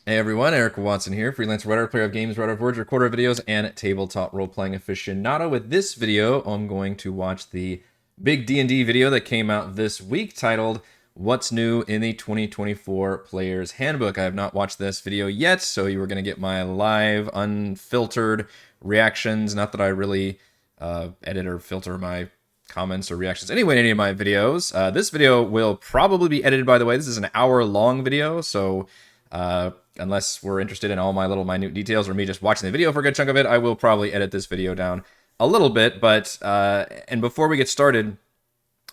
Hey everyone, Eric Watson here, freelance writer, player of games, writer of words, recorder of videos, and tabletop role-playing aficionado. With this video, I'm going to watch the big D&D video that came out this week titled What's New in the 2024 Player's Handbook. I have not watched this video yet, so you are going to get my live, unfiltered reactions. Not that I really edit or filter my comments or reactions anyway in any of my videos. This video will probably be edited, by the way. This is an hour-long video, so unless we're interested in all my little minute details or me just watching the video for a good chunk of it, I will probably edit this video down a little bit. But and before we get started,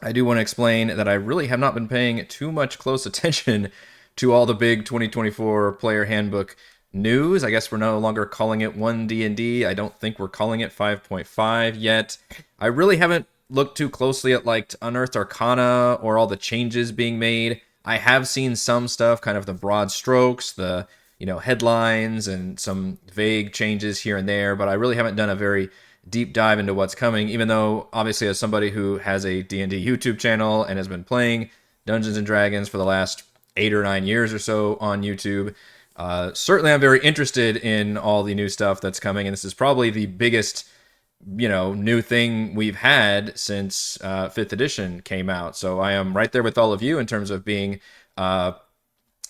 I do want to explain that I really have not been paying too much close attention to all the big 2024 player handbook news. I guess we're no longer calling it 1D&D. I don't think we're calling it 5.5 yet. I really haven't looked too closely at like Unearthed Arcana or all the changes being made. I have seen some stuff, kind of the broad strokes, the headlines, and some vague changes here and there, but I really haven't done a very deep dive into what's coming, even though, obviously, as somebody who has a D&D YouTube channel and has been playing Dungeons & Dragons for the last 8 or 9 years or so on YouTube, certainly I'm very interested in all the new stuff that's coming, and this is probably the biggest new thing we've had since 5th edition came out. So I am right there with all of you in terms of being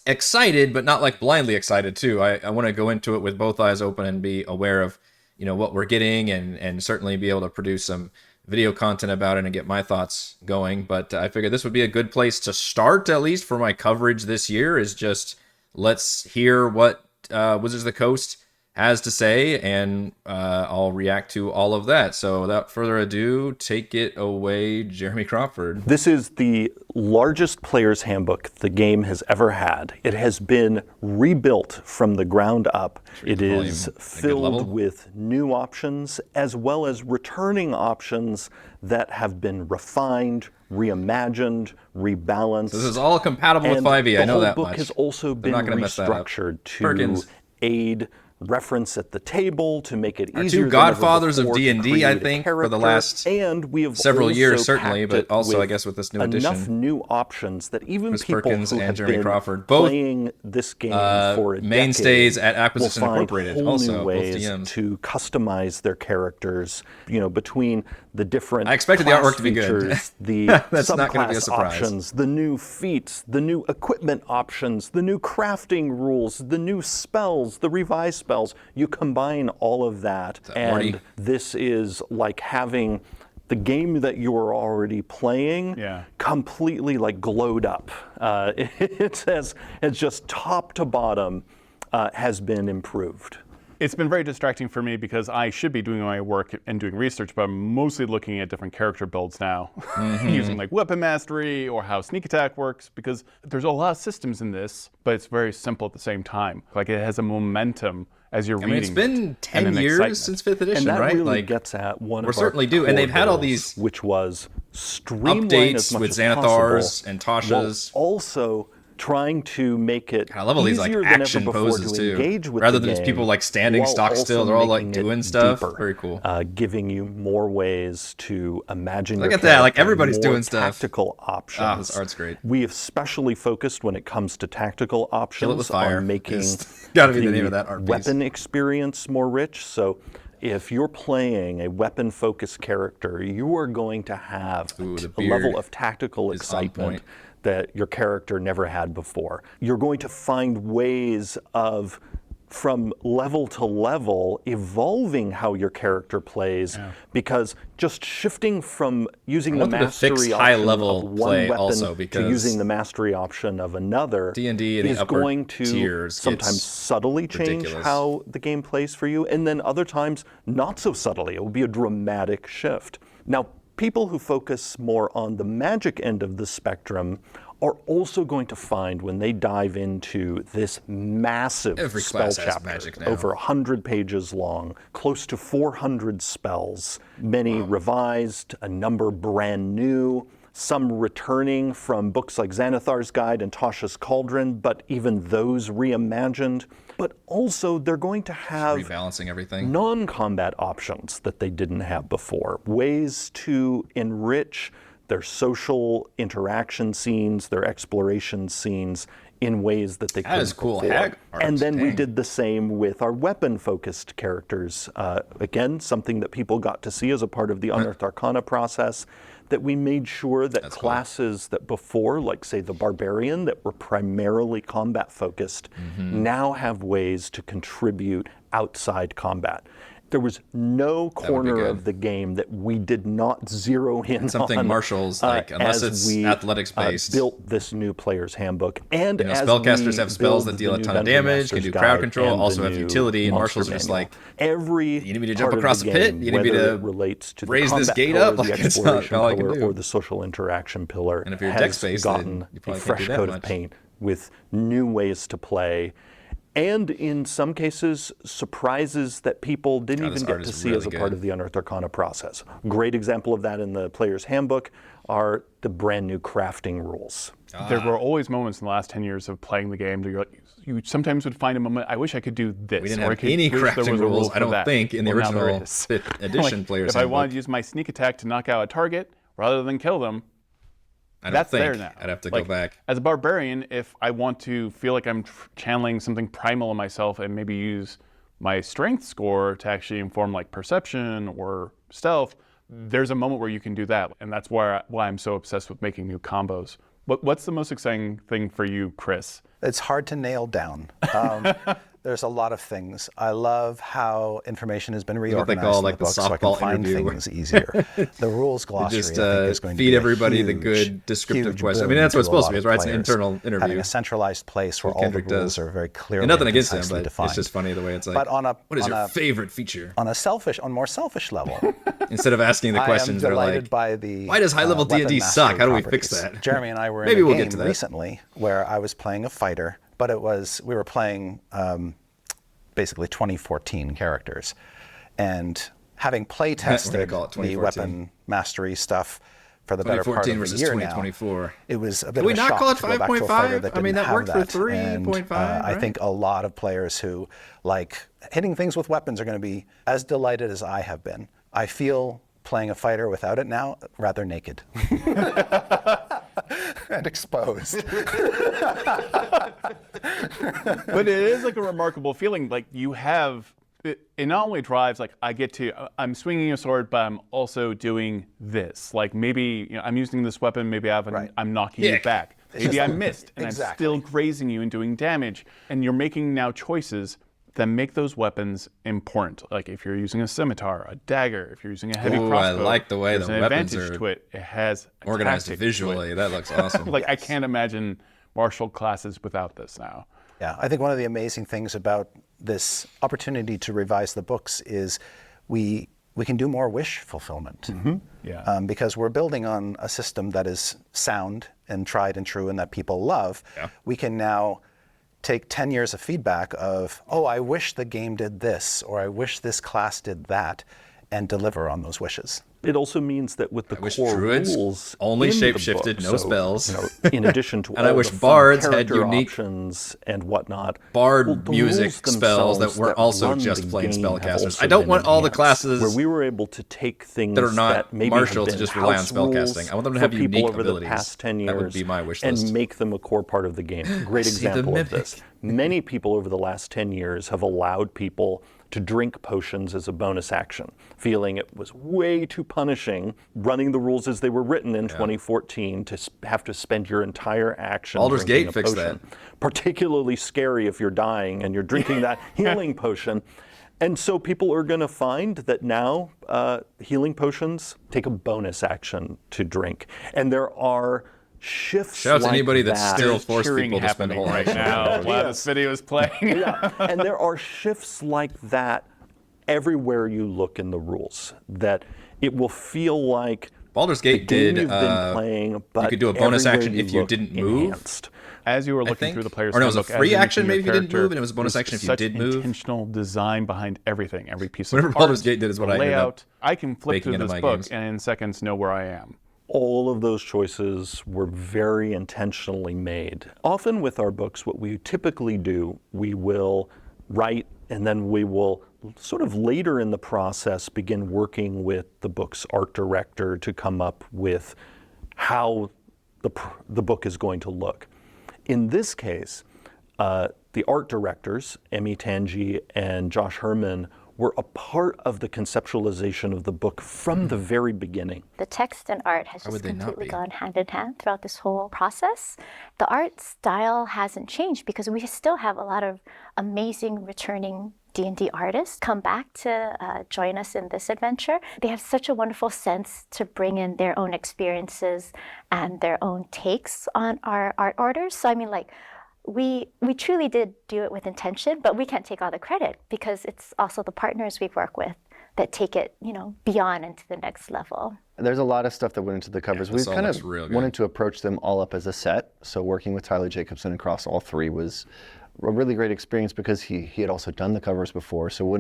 excited, but not like blindly excited too. I want to go into it with both eyes open and be aware of what we're getting, and certainly be able to produce some video content about it and get my thoughts going. But I figured this would be a good place to start, at least for my coverage this year, is just let's hear what Wizards of the Coast has to say, and I'll react to all of that. So without further ado, take it away, Jeremy Crawford. This is the largest player's handbook the game has ever had. It has been rebuilt from the ground up. It is filled with new options as well as returning options that have been refined, reimagined, rebalanced. This is all compatible with 5e, I know that much. The whole book has also been restructured to aid reference at the table, to make it easier. Two godfathers of D&D, I think, for the last several years, certainly, but also, I guess, with this new edition. Enough new options that even Chris people Perkins who and have Jeremy been Crawford, both playing this game for a mainstays decade, at Acquisition will find Incorporated, whole also new ways both DMs. to customize their characters, between the different I expected the artwork to be good. The That's not going to be a subclass surprise. options, the new feats, the new equipment options, the new crafting rules, the new spells, the revised spells. You combine all of that, and this is like having the game that you were already playing completely like glowed up. It's just top to bottom has been improved. It's been very distracting for me because I should be doing my work and doing research, but I'm mostly looking at different character builds now, using like weapon mastery or how sneak attack works, because there's a lot of systems in this, but it's very simple at the same time. Like it has a momentum as you're reading. It's been 10 years since 5th edition, and that right? Really gets at one we of certainly our do, and they've had all goals, these which was streamline updates as much with as Xanathar's possible, and Tasha's. while also trying to make it I love all these like easier action than ever before poses to too. engage with Rather the than just game, people like standing while stock also still, they're all like making doing it stuff. deeper, Very cool. Giving you more ways to imagine. Look your at that! Like character, everybody's more doing stuff. Tactical options. Ah, this art's great. We have specially focused when it comes to tactical options Kill it with fire. on making Gotta be the name of that art piece. weapon experience more rich. So if you're playing a weapon-focused character, you are going to have a level of tactical excitement that your character never had before. You're going to find ways of, from level to level, evolving how your character plays, because just shifting from using the mastery option of one weapon to using the mastery option of another D&D is going to sometimes subtly change how the game plays for you, and then other times not so subtly. It will be a dramatic shift. Now, people who focus more on the magic end of the spectrum are also going to find, when they dive into this massive spell chapter, over 100 pages long, close to 400 spells, many revised, a number brand new, some returning from books like Xanathar's Guide and Tasha's Cauldron, but even those reimagined. But also, they're going to have rebalancing everything, non-combat options that they didn't have before, ways to enrich their social interaction scenes, their exploration scenes in ways that they couldn't is cool before. hack art. And then we Dang. did the same with our weapon-focused characters. Again, something that people got to see as a part of the Unearthed Arcana process, that we made sure that classes that before, like say the Barbarian, that were primarily combat-focused, now have ways to contribute outside combat. There was no corner of the game that we did not zero in something on, martials, like, unless it's athletics based. Built this new player's handbook, and as spellcasters have spells build that deal the a new ton of Dungeon damage, can Master's do crowd Guide control, and also the have new utility, and Monster martials are just Manual. like, every you need me to jump part of across the a pit? game, You need me whether to it relates to the raise this combat gate pillar, up? the Like, it's exploration not all I can pillar, do. or the social interaction pillar, And if you're has dex-based, then gotten you a probably can't fresh do that coat much. of paint with new ways to play. And in some cases, surprises that people didn't God, this even art get to is see really as a part good. of the Unearthed Arcana process. Great example of that in the player's handbook are the brand new crafting rules. There were always moments in the last 10 years of playing the game that you sometimes would find a moment, I wish I could do this. We didn't or I have could any wish there crafting was a rule rules, for I don't that. think, in the Well, now there original is. 5th edition player's If I handbook. wanted to use my sneak attack to knock out a target rather than kill them, that's there now. I'd have to go back. As a barbarian, if I want to feel like I'm channeling something primal in myself and maybe use my strength score to actually inform like perception or stealth, there's a moment where you can do that. And that's why I'm so obsessed with making new combos. What's the most exciting thing for you, Chris? It's hard to nail down. There's a lot of things. I love how information has been what they reorganized call, in like, the the book, so I softball can find interview. things easier. The rules glossary, Just I think, is going to feed be everybody the huge, good descriptive huge question. I boon mean, that's what it's to a supposed to lot be, of right? It's an players. internal interview. Having a centralized place where all the Kendrick rules does. are very clearly And nothing and against him, concisely but defined. it's just funny the way it's like, But on a what is on your a favorite feature? on a more selfish level, Instead of asking the questions I that am are delighted like, by the why does high-level weapon D&D suck? mastery How do we fix properties. that? Jeremy and I were Maybe in a we'll game get to that. recently where I was playing a fighter, but we were playing basically 2014 characters. And having play tested call it the 2014. weapon mastery stuff for the better part 2014 of a versus year 2024. now, it was a bit Can we of a not shock call it to go back to a 5.5? fighter that I mean, didn't that have worked for that. 3.5, I right? think a lot of players who like hitting things with weapons are going to be as delighted as I have been. I feel playing a fighter without it now rather naked. And exposed. But it is like a remarkable feeling. Like you have, it not only drives, like I'm swinging a sword, but I'm also doing this. Like maybe I'm using this weapon, maybe I'm knocking you back. Maybe I missed and I'm still grazing you and doing damage. And you're making now choices that make those weapons important. Like if you're using a scimitar, a dagger, if you're using a heavy crossbow. I like the way there's the an weapons advantage are to it. It has a organized tactic to it. visually. That looks awesome. Like I can't imagine martial classes without this now. Yeah, I think one of the amazing things about this opportunity to revise the books is we can do more wish fulfillment. Mm-hmm. Yeah. Because we're building on a system that is sound and tried and true and that people love. Yeah. We can now take 10 years of feedback of, oh, I wish the game did this, or I wish this class did that, and deliver on those wishes. It also means that with the I wish core druids rules only in the shape-shifted, book, no spells. in addition to And I all wish the fun bards had character unique options and whatnot, bard the music rules spells that themselves weren't also run just the plain game have spellcasters. also I don't been want all the enhanced, classes where we were able to take things that are not that maybe martial have to been just rely on house rules spellcasting. I want them to for have people unique over abilities. the past 10 years That would be my wish and list. make them a core part of the game. Great See the example of mimic. this. Many people over the last 10 years have allowed people to drink potions as a bonus action, feeling it was way too punishing running the rules as they were written in 2014 to have to spend your entire action Baldur's drinking Gate a fixed potion. that. Particularly scary if you're dying and you're drinking that healing potion. And so people are going to find that now healing potions take a bonus action to drink. And there are shifts Shout out to like anybody that that. still force Cheering people to spend a happening whole right action. now while this video is playing. Yeah, and there are shifts like that everywhere you look in the rules, that it will feel like Baldur's the Gate game did, you've been playing, but you could do a bonus everywhere action if you look, didn't move. enhanced. As you were I looking think. through the player's Or no, it was a handbook, as free you're action making maybe your if you didn't character, move, and it was a bonus there's action if you such did move. intentional design behind everything, every piece Whatever of Baldur's art, Gate did is what the I ended up layout. I can flip baking through into this my book games. and in seconds know where I am. All of those choices were very intentionally made. Often with our books, what we typically do, we will write and then we will sort of later in the process begin working with the book's art director to come up with how the book is going to look. In this case, the art directors, Emmy Tanji and Josh Herman, were a part of the conceptualization of the book from the very beginning. The text and art has just completely gone hand in hand throughout this whole process. The art style hasn't changed because we still have a lot of amazing returning D&D artists come back to join us in this adventure. They have such a wonderful sense to bring in their own experiences and their own takes on our art orders. So I mean, like, we truly did do it with intention, but we can't take all the credit because it's also the partners we work with that take it, you know, beyond into the next level. There's a lot of stuff that went into the covers. We kind of wanted to approach them all up as a set. So working with Tyler Jacobson across all three was a really great experience because he had also done the covers before. So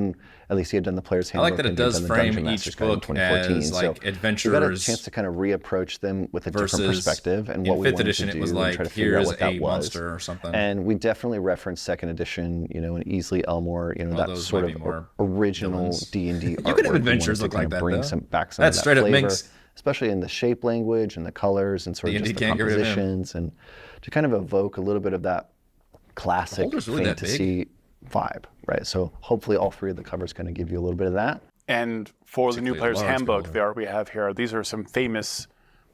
at least he had done the Player's Handbook. I like that it does frame each book as like adventurers. We got a chance to kind of reapproach them with a different perspective and what we wanted to do. In 5th edition, it was like, here's a monster or something. And we definitely referenced 2nd edition, you know, and Easley Elmore, you know, that sort of original D&D artwork. You could have adventures look like that, bring though. back some of that flavor, especially in the shape language and the colors and sort of just the compositions, and to kind of evoke a little bit of that classic fantasy vibe, right? So hopefully all three of the covers kind of give you a little bit of that. And for the new Player's Handbook, the art we have here, these are some famous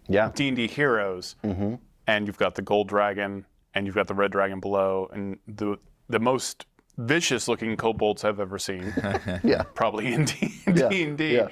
D&D heroes. And you've got the gold dragon, and you've got the red dragon below, and the most vicious looking kobolds I've ever seen. Probably in D&D.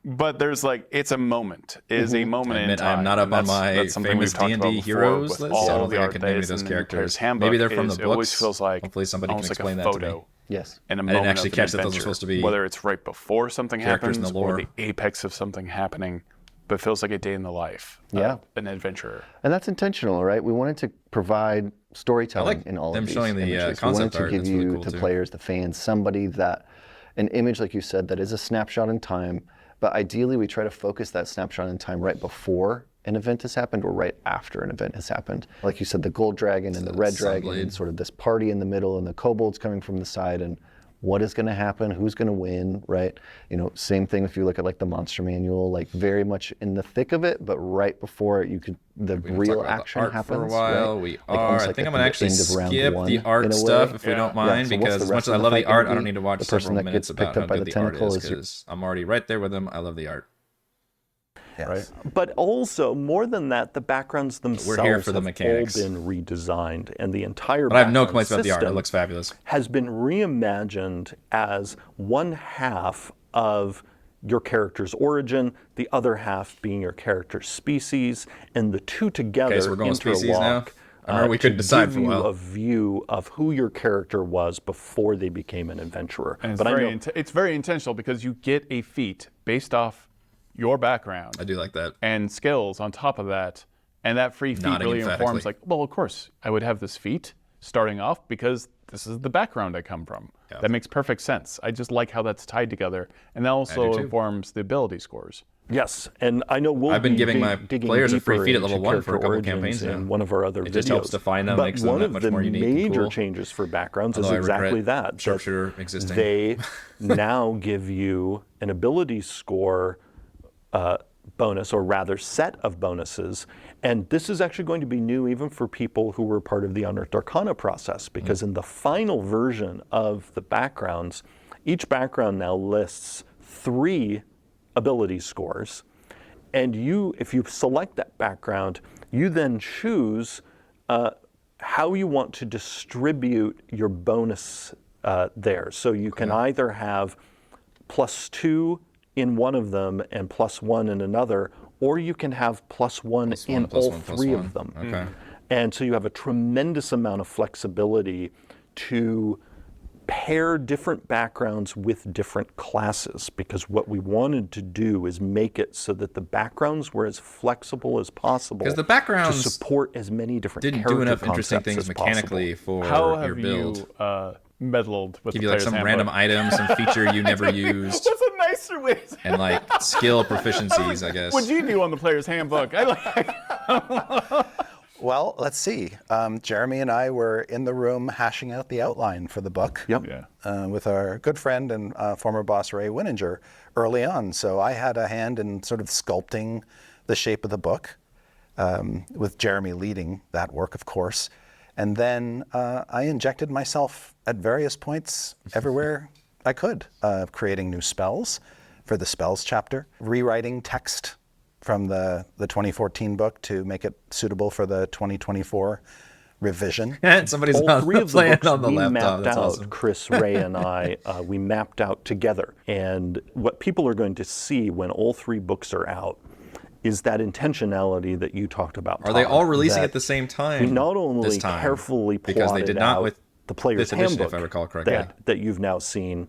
But there's like, it's a moment. It is a moment in time. I'm not up on my famous D&D heroes list. I don't think I can name any of those characters. Maybe they're from the books. It always feels like hopefully somebody can explain that to me. Yes. And a I moment didn't actually catch that those were supposed to be whether it's right before something characters happens in the lore, or the apex of something happening, but it feels like a day in the life of an adventurer. And that's intentional, right? We wanted to provide storytelling in all of these showing the images. concept we wanted to art. give you, to players, the fans, an image, like you said, that is a snapshot in time. But ideally, we try to focus that snapshot in time right before an event has happened or right after an event has happened. Like you said, the gold dragon and the red dragon and sort of this party in the middle and the kobolds coming from the side, and what is going to happen, who's going to win, right? You know, same thing if you look at like the monster manual, like very much in the thick of it, but right before the real action happens. For a while, right? we are. I think I'm going to actually skip the art stuff if we don't mind, because as much as I love the art, I don't need to watch several minutes about how good the art is, because I'm already right there with them. I love the art. Yes. Right? But also, more than that, the backgrounds themselves have all been redesigned, and the entire But I have no complaints about the art. It looks fabulous. Has been reimagined as one half of your character's origin, the other half being your character's species, and the two together Okay, so we're going species now? I remember we to couldn't decide give for a while. you a view of who your character was before they became an adventurer. And but it's very intentional because you get a feat based off your background. I do like that. And skills on top of that. And that free feat really informs, like, well, of course, I would have this feat starting off because this is the background I come from. Yeah. That makes perfect sense. I just like how that's tied together. And that also informs the ability scores. Yes, and I know I've been giving my players a free feat at level 1 for a couple campaigns now. In one of our other videos. It just helps define them, makes them that much more unique and cool. One of the major changes for backgrounds is exactly that. Sharpshooter existing. They now give you an ability score bonus, or rather set of bonuses. And this is actually going to be new even for people who were part of the Unearthed Arcana process, because in the final version of the backgrounds, each background now lists 3 ability scores. And if you select that background, you then choose how you want to distribute your bonus there. So you can either have +2 in one of them and +1 in another, or you can have +1 in all 3 of them. Okay. And so you have a tremendous amount of flexibility to pair different backgrounds with different classes, because what we wanted to do is make it so that the backgrounds were as flexible as possible, because the backgrounds to support as many different didn't do enough interesting things mechanically for your build. How have you meddled with give the you like some random item, some feature you never used. What's a nicer way to say and like skill proficiencies, I guess. What'd you do on the Player's Handbook? Well, let's see. Jeremy and I were in the room hashing out the outline for the book with our good friend and former boss, Ray Winninger, early on. So I had a hand in sort of sculpting the shape of the book, with Jeremy leading that work, of course. And then I injected myself at various points everywhere I could, creating new spells for the spells chapter, rewriting text from the 2014 book to make it suitable for the 2024 revision. And somebody's all three of the playing books on the we laptop. mapped That's out, awesome. Chris, Ray, and I, we mapped out together. And what people are going to see when all three books are out is that intentionality that you talked about. Are they all releasing that at the same time? we not only this time? carefully Because they did plotted not out with the player's fifth edition, handbook if I recall correctly. that you've now seen,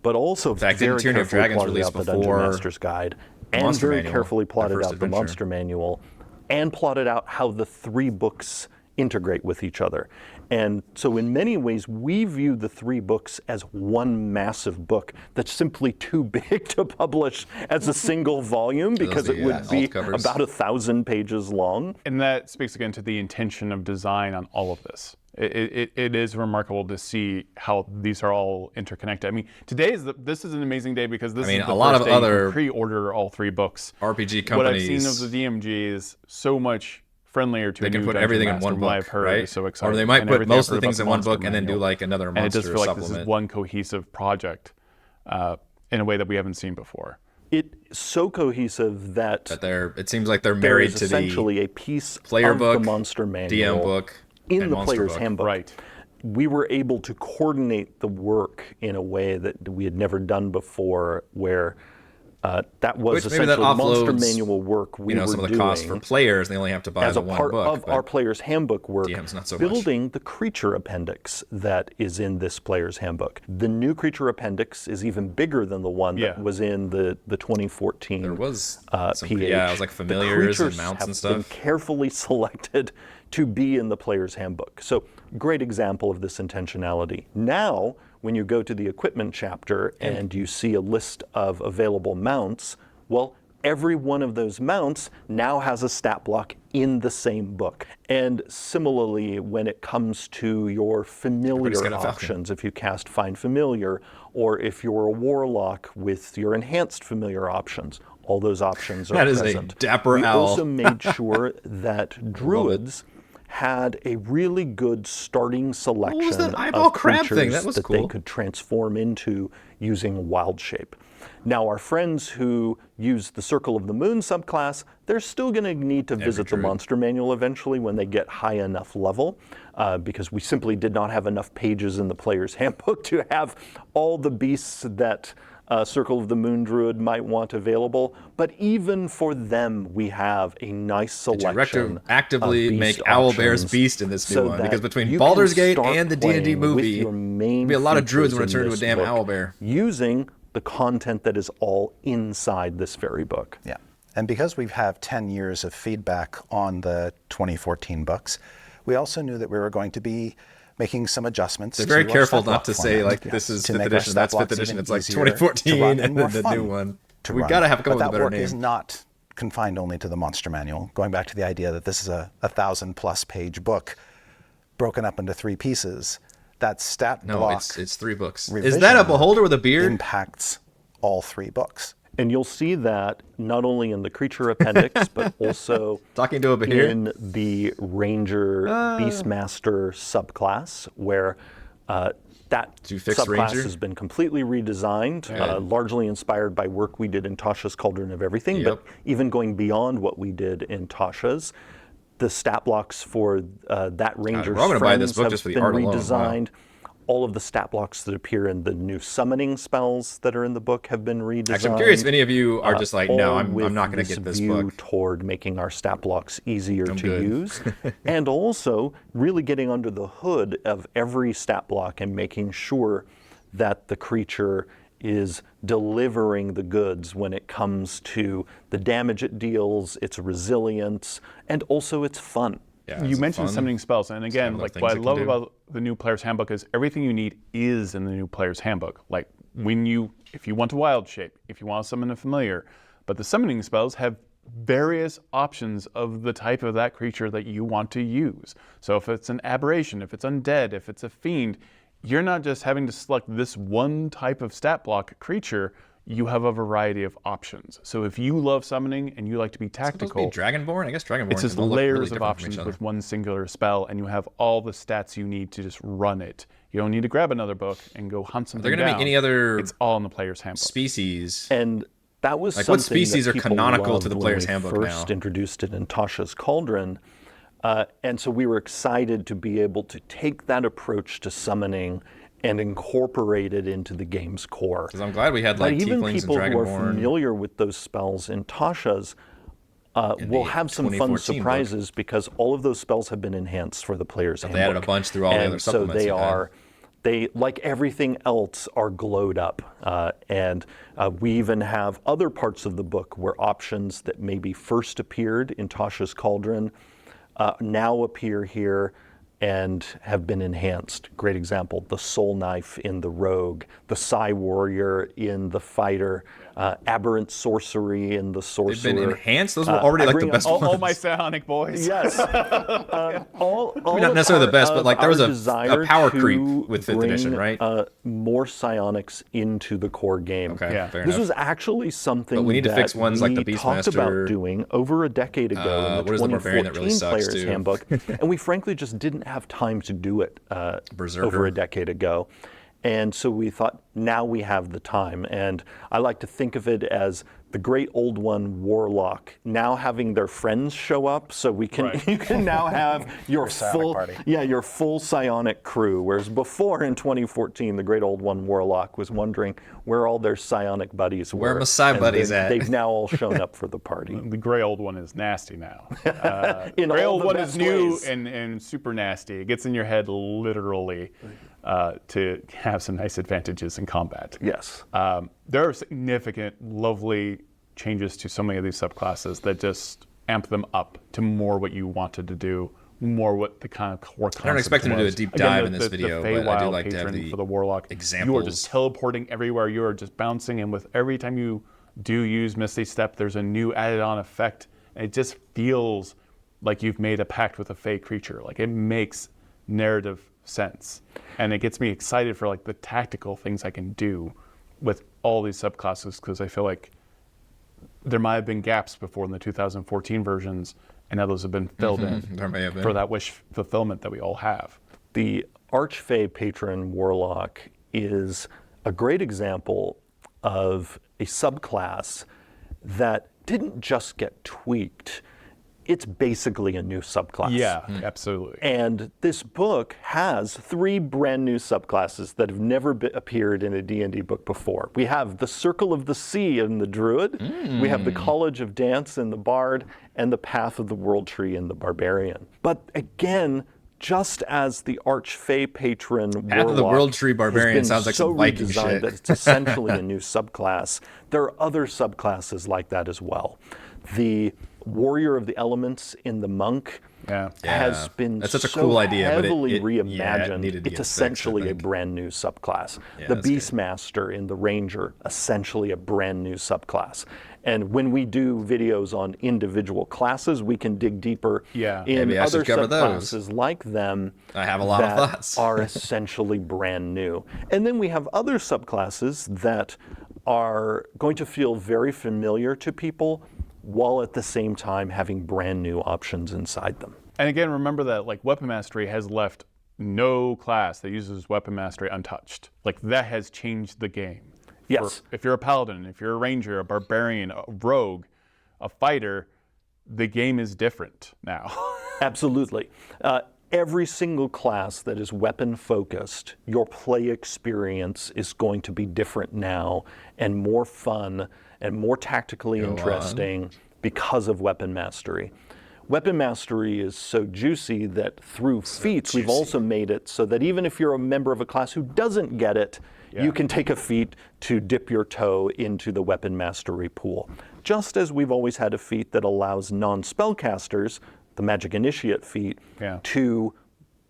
but also fact, very didn't Tyranny of carefully Dragons plotted release out the Dungeon before Master's Guide, and Monster very Manual, carefully the plotted first out the adventure? Monster Manual, and plotted out how the three books integrate with each other. And so in many ways, we view the three books as one massive book that's simply too big to publish as a single volume because it would be about 1,000 pages long. And that speaks again to the intention of design on all of this. It is remarkable to see how these are all interconnected. I mean, this is an amazing day because this is the a lot first of day you other can pre-order all three books. RPG companies. What I've seen of the DMG is so much friendlier to They a can new put Dungeon everything in Master one from what book, I've heard right? is so exciting. Or they might And put everything most I've of the heard things about in one Monster book and then do Manual. like another And it monster does feel like supplement. this is one cohesive project in a way that we haven't seen before. It's so cohesive that it seems like they're there married is to essentially the a piece player of book, the Monster Manual DM book, in and the Monster player's book. handbook. Right. We were able to coordinate the work in a way that we had never done before, where that was Which maybe essentially that the Monster offloads, Manual work we were some of the doing costs for players. They only have to buy as the a one part book. of but our player's handbook work, DM's not so much. building the creature appendix that is in this player's handbook. The new creature appendix is even bigger than the one that was in the 2014 There was some, PH. yeah, it was like familiars and mounts and have stuff. been carefully selected to be in the player's handbook. So great example of this intentionality. Now, when you go to the equipment chapter and you see a list of available mounts, well, every one of those mounts now has a stat block in the same book. And similarly, when it comes to your familiar options, if you cast Find Familiar, or if you're a warlock with your enhanced familiar options, all those options are present. That is a dapper we owl. also made sure that druids had a really good starting selection of creatures that they could transform into using wild shape. Now, our friends who use the Circle of the Moon subclass, they're still going to need to visit the Monster Manual eventually when they get high enough level, because we simply did not have enough pages in the player's handbook to have all the beasts that Circle of the Moon Druid might want available. But even for them, we have a nice selection. Did you actively make Owlbear's Beast in this new one? Because between you Baldur's can Gate start and the D&D playing movie, with your main there'll be a lot of druids features when it in turns into a this damn book owlbear. using the content that is all inside this very book. Yeah. And because we have 10 years of feedback on the 2014 books, we also knew that we were going to be making some adjustments. They're very to our careful stat not to block say, format, like, this is to 5th make our edition, stat that's 5th blocks edition. even It's like easier 2014 to run and more then the fun new one. to We've run. got to have come But up with a that better work name. is not confined only to the Monster Manual. Going back to the idea that this is a 1,000+ page book broken up into 3 pieces. That stat block. No, it's 3 books. Is that a beholder with a beard? Impacts all 3 books. And you'll see that not only in the creature appendix, but also Talking to a beard? in the Ranger Beastmaster subclass, where that subclass has been completely redesigned, largely inspired by work we did in Tasha's Cauldron of Everything, but even going beyond what we did in Tasha's. The stat blocks for that Ranger's friends have been redesigned. All of the stat blocks that appear in the new summoning spells that are in the book have been redesigned. Actually, I'm curious if any of you are just like, no, I'm not going to get this view book. Toward making our stat blocks easier to use, and also really getting under the hood of every stat block and making sure that the creature is delivering the goods when it comes to the damage it deals, its resilience, and also its fun. Yeah, you mentioned summoning spells, and again, like what I love about the new player's handbook is everything you need is in the new player's handbook. Like if you want to wild shape, if you want to summon a familiar, but the summoning spells have various options of the type of that creature that you want to use. So if it's an aberration, if it's undead, if it's a fiend, you're not just having to select this one type of stat block creature. you have a variety of options. So if you love summoning and you like to be tactical, it's Dragonborn. I guess Dragonborn. It's just layers of options with one singular spell, and you have all the stats you need to just run it. You don't need to grab another book and go hunt something down. Are there going to be any other? It's all in the player's handbook. Species. And that was like something what species that are canonical to the player's when we handbook now? first introduced it in Tasha's Cauldron, and so we were excited to be able to take that approach to summoning and incorporate it into the game's core. Because I'm glad we had like even Tieflings people and who are Dragonborn. familiar with those spells in Tasha's will have some fun surprises because all of those spells have been enhanced for the player's handbook. They added a bunch through all the other supplements. So they, like everything else, are glowed up. And we even have other parts of the book where options that maybe first appeared in Tasha's Cauldron now appear here and have been enhanced. Great example, the Soul Knife in the Rogue, the Psi Warrior in the Fighter, Aberrant Sorcery in the Sorcerer. They've been enhanced? Those were already like the best ones. All my psionic boys. Yes. Not necessarily the best, but like there was a power creep with 5th edition, right? More psionics into the core game. Okay, yeah, fair this enough. was actually something but we need to fix that ones like the we talked Beastmaster. about doing over a decade ago in the what is the Barbarian that really 2014 sucks, Player's too? Handbook, and we frankly just didn't have time to do it Berserker. over a decade ago. And so we thought, now we have the time. And I like to think of it as the great old one Warlock now having their friends show up, so we can you can now have your full psionic crew. Whereas before in 2014, the great old one Warlock was wondering where all their psionic buddies were. Where are my psi buddies at? They've now all shown up for the party. The gray old one is nasty now. In gray all old the one best is new ways. and super nasty. It gets in your head literally to have some nice advantages in combat. Yes. There are significant, lovely changes to so many of these subclasses that just amp them up to more what you wanted to do, more what the kind of core concept I don't expect him to do a deep dive in this the video, Feywild but I do like to have patron the for the Warlock. examples. You are just teleporting everywhere. You are just bouncing, and with every time you do use Misty Step, there's a new added-on effect. And it just feels like you've made a pact with a Fey creature. Like, it makes narrative sense. And it gets me excited for like the tactical things I can do with all these subclasses, because I feel like there might have been gaps before in the 2014 versions, and now those have been filled in for that wish fulfillment that we all have. The Archfey Patron Warlock is a great example of a subclass that didn't just get tweaked. It's basically a new subclass. Yeah, absolutely. And this book has 3 brand new subclasses that have never appeared in a D&D book before. We have the Circle of the Sea in the Druid, we have the College of Dance in the Bard, and the Path of the World Tree in the Barbarian. But again, just as the Archfey Patron Path of the World Tree Barbarian has been sounds like so some Viking redesigned shit. that it's essentially a new subclass, there are other subclasses like that as well. The Warrior of the Elements in the Monk has been that's such a cool idea, but heavily it reimagined. needed to It's get fixed, essentially I a think. brand new subclass. Yeah, the that's good. Beastmaster in the Ranger, essentially a brand new subclass. And when we do videos on individual classes, we can dig deeper in Maybe I other should cover those. subclasses like them. I have a lot of that thoughts. are essentially brand new. And then we have other subclasses that are going to feel very familiar to people, while at the same time having brand new options inside them. And again, remember that like Weapon Mastery has left no class that uses Weapon Mastery untouched. Like, that has changed the game. Yes. If you're a Paladin, if you're a Ranger, a Barbarian, a Rogue, a Fighter, the game is different now. Absolutely. Every single class that is weapon focused, your play experience is going to be different now and more fun and more tactically interesting because of Weapon Mastery. Weapon Mastery is so juicy that through Feats, we've also made it so that even if you're a member of a class who doesn't get it, you can take a feat to dip your toe into the Weapon Mastery pool. Just as we've always had a feat that allows non-spellcasters, the Magic Initiate feat, to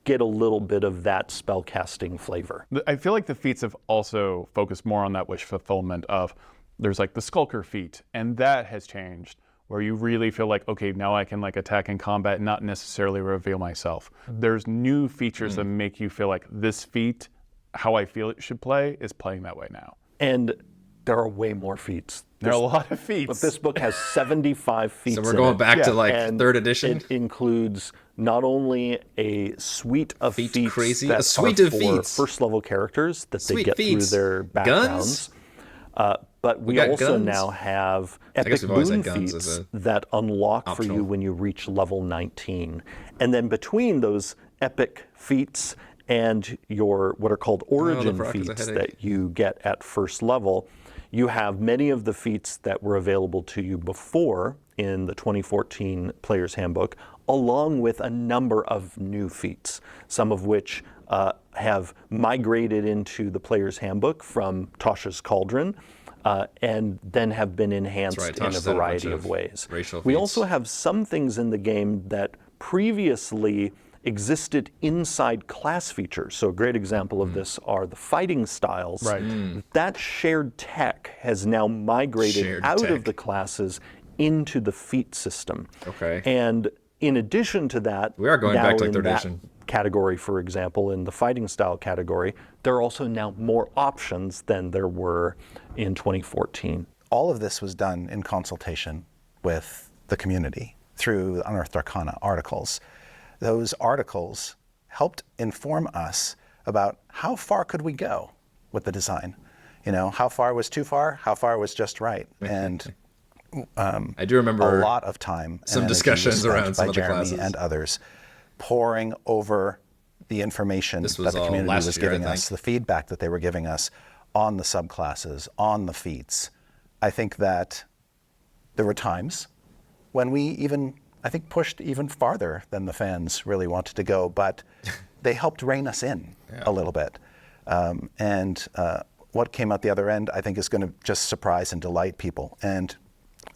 get a little bit of that spellcasting flavor. I feel like the feats have also focused more on that wish fulfillment of, there's like the Skulker feat, and that has changed, where you really feel like, okay, now I can like attack in combat and not necessarily reveal myself. There's new features that make you feel like this feat, how I feel it should play, is playing that way now. And There are way more feats. There are a lot of feats. But this book has 75 feats. So we're going back to like and 3rd edition. It includes not only a suite of feats that a suite are of for feats. first level characters that they Sweet get feats. through their backgrounds. But we got also guns. now have guess epic we've always had boon guns as feats a that unlock for optional. you when you reach level 19. And then between those epic feats and your what are called origin Rock is a feats headache. that you get at first level, you have many of the feats that were available to you before in the 2014 Player's Handbook, along with a number of new feats, some of which have migrated into the Player's Handbook from Tasha's Cauldron, and then have been enhanced right, in a Tasha's had a bunch variety of of ways. racial We feats. also have some things in the game that previously existed inside class features. So a great example of this are the fighting styles. Right. That shared tech has now migrated Shared out tech. of the classes into the feat system. Okay. And in addition to that, We are going now back to, like, in third that edition. category, for example, in the fighting style category, there are also now more options than there were in 2014. All of this was done in consultation with the community through the Unearthed Arcana articles. Those articles helped inform us about how far could we go with the design. You know, how far was too far, how far was just right. And I do remember a lot of time some and energy discussions was spent around some by of the Jeremy classes. and others poring over the information This that was the all community last was year, I giving us, the feedback that they were giving us on the subclasses, on the feats. I think that there were times when we even, I think, pushed even farther than the fans really wanted to go, but they helped rein us in a little bit. What came out the other end, I think, is going to just surprise and delight people. And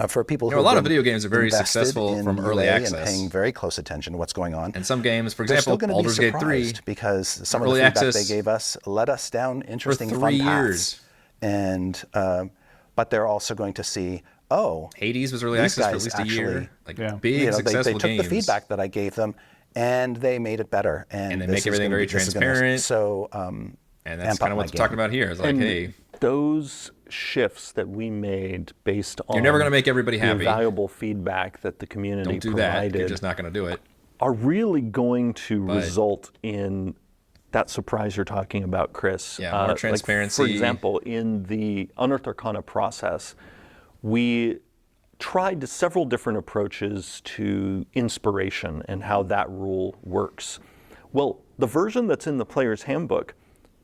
for people who a lot have of been video games are very invested successful in from early UA access. and paying very close attention to what's going on. And some games, for They're example, still going to be Baldur's Gate 3, surprised because some of the early feedback access they gave us led us down interesting for fun 3 paths. years. And but they're also going to see, oh, Hades was early these access for at guys least a actually, year. Like Yeah. big, you know, they successful took games. the feedback that I gave them and they made it better. And they this make is everything gonna very be- this is gonna transparent. So, And that's amp kind up of my what we're talking game. about here. It's like, And hey, those shifts that we made based on you're never going to make everybody the happy. valuable feedback that the community Don't do that. provided You're just not going to do it. are really going to But- result in that surprise you're talking about, Chris. Yeah, more Like, transparency. for example, in the Unearthed Arcana process, we tried several different approaches to inspiration and how that rule works. Well, the version that's in the Player's Handbook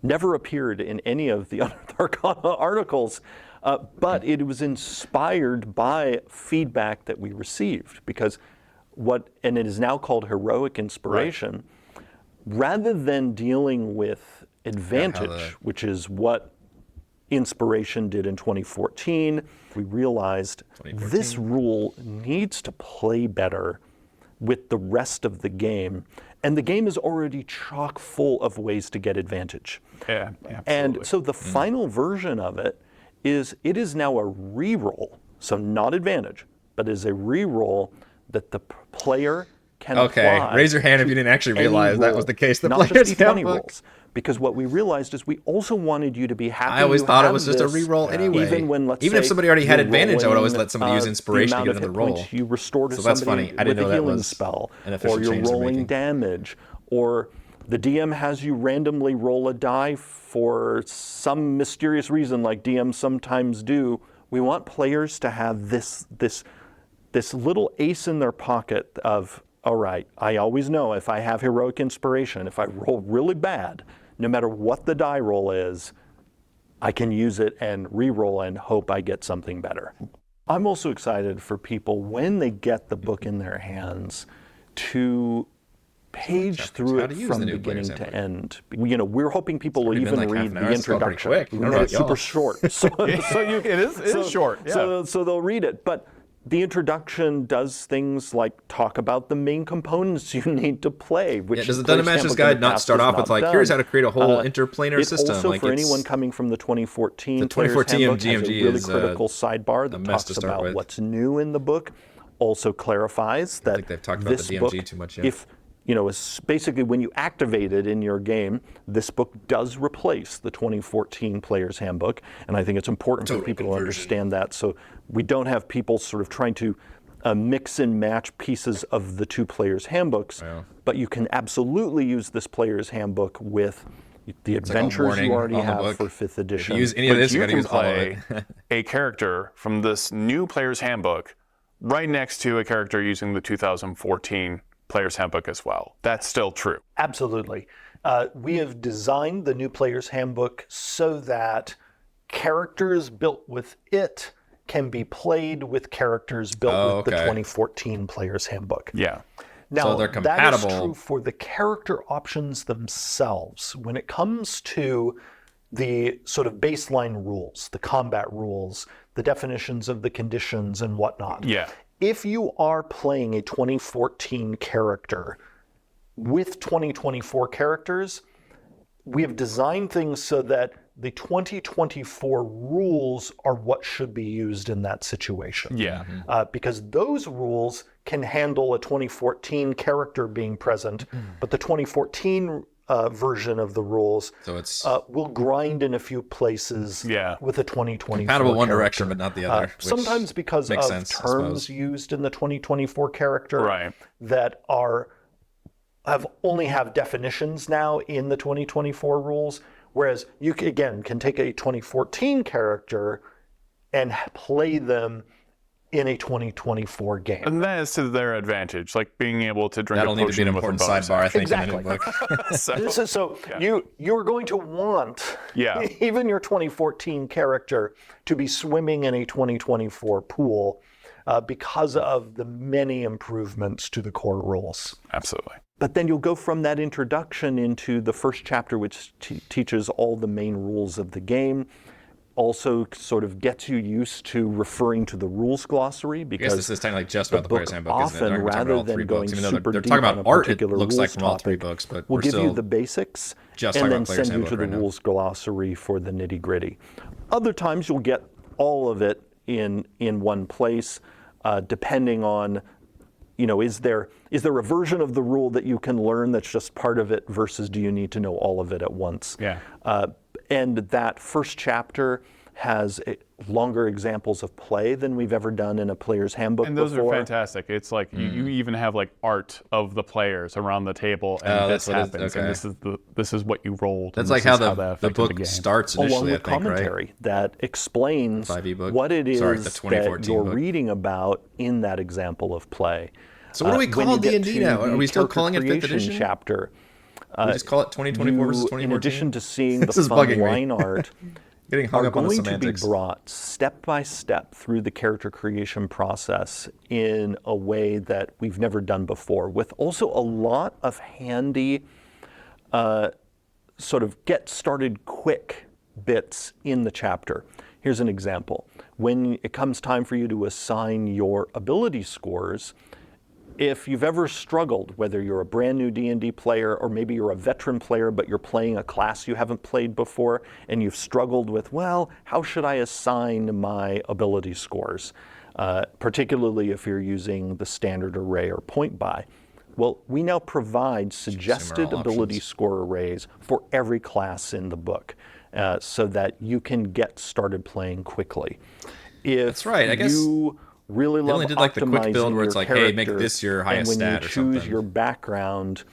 never appeared in any of the Unearthed Arcana articles, but it was inspired by feedback that we received because and it is now called heroic inspiration. Rather than dealing with advantage, which is what inspiration did in 2014, we realized this rule needs to play better with the rest of the game. And the game is already chock full of ways to get advantage. Yeah, absolutely. And so the final version of it is now a reroll. So not advantage, but is a reroll that the player can apply. Raise your hand if you didn't actually any realize that roll, was the case. The not Player's just D20 Handbook. rolls. Because what we realized is we also wanted you to be happy. I always you thought it have was just a this, reroll anyway. Even when, let's Even if say, somebody already had you're advantage, I would always rolling, let somebody use the inspiration to amount give of another hit roll. points you restore to So that's somebody funny. I didn't with know a that healing was spell, an official or you're change they're rolling making. damage, or the DM has you randomly roll a die for some mysterious reason, like DMs sometimes do. We want players to have this little ace in their pocket of, all right, I always know if I have heroic inspiration, if I roll really bad, no matter what the die roll is, I can use it and re-roll and hope I get something better. I'm also excited for people when they get the book in their hands to page through How it to use from the new beginning Player's to Handbook. end. You know, we're hoping people will already been even like half read an hour. the It's gone pretty introduction. quick. I don't know And it's about super y'all. short. So It is short. Yeah. So they'll read it. But the introduction does things like talk about the main components you need to play. Which Does the Player's Dungeon Master's Handbook in the Guide not past start has off with not like, here's how done. to create a whole interplanar It system? also, Like for it's anyone coming from the 2014 the Player's 2014 Handbook, has a DMG really is, critical sidebar that mess to talks start about with. what's new in the book. Also clarifies that think they've talked about this the DMG book, too much yet. basically when you activate it in your game, this book does replace the 2014 Player's Handbook. And I think it's important for people to understand that. So we don't have people sort of trying to mix and match pieces of the two Player's Handbooks. But you can absolutely use this Player's Handbook with the adventures you already have for 5th edition. If you use any of this, you got to use all of play a character from this new Player's Handbook right next to a character using the 2014 Player's Handbook as well. That's still true. Absolutely. We have designed the new Player's Handbook so that characters built with it can be played with characters built with the 2014 Player's Handbook. Yeah. Now, so they're compatible. That is true for the character options themselves. When it comes to the sort of baseline rules, the combat rules, the definitions of the conditions and whatnot. Yeah. If you are playing a 2014 character with 2024 characters, we have designed things so that the 2024 rules are what should be used in that situation. Yeah. Because those rules can handle a 2014 character being present, but the 2014 version of the rules will grind in a few places with a 2024 compatible one character. direction, but not the other. Sometimes because of sense, terms used in the 2024 character that only have definitions now in the 2024 rules, whereas you again can take a 2014 character and play them in a 2024 game. And that is to their advantage, like being able to drink That'll a need to be an important sidebar, I think, exactly. in any book. So you're going to want even your 2014 character to be swimming in a 2024 pool because of the many improvements to the core rules. Absolutely. But then you'll go from that introduction into the first chapter, which teaches all the main rules of the game. Also sort of gets you used to referring to the rules glossary, because I guess this is technically just about the Player's Handbook, often, isn't it? rather than going super they're deep talking on about a art, it particular looks rules like from all 3 topic, books, but we'll we're give you still the basics just and talking then about Player's send you Handbook to the right now. rules glossary for the nitty-gritty. Other times you'll get all of it in one place, depending on, is there a version of the rule that you can learn that's just part of it versus do you need to know all of it at once? Yeah. And that first chapter has longer examples of play than we've ever done in a Player's Handbook And those before. are fantastic. It's like you even have like art of the players around the table, and this happens, and this is what you rolled. That's like how the book starts initially, along with I think, commentary right? that explains 5e book? what it is Sorry, the that 2014 you're book. reading about in that example of play. So what do we When call you get D&D to now? the Are we still character calling it 5th creation edition? chapter? We just call it 2024 versus 2014? In addition to seeing This the is fun bugging me. line art, Getting hung are up on the going to be semantics. brought step by step through the character creation process in a way that we've never done before, with also a lot of handy sort of get started quick bits in the chapter. Here's an example. When it comes time for you to assign your ability scores, if you've ever struggled, whether you're a brand new D&D player or maybe you're a veteran player but you're playing a class you haven't played before, and you've struggled with, well, how should I assign my ability scores? Particularly if you're using the standard array or point buy. Well, we now provide suggested ability score arrays for every class in the book so that you can get started playing quickly. That's right. I guess you really love only did like the quick build where it's your like, hey, make character, this your highest and when stat you or choose something. your background,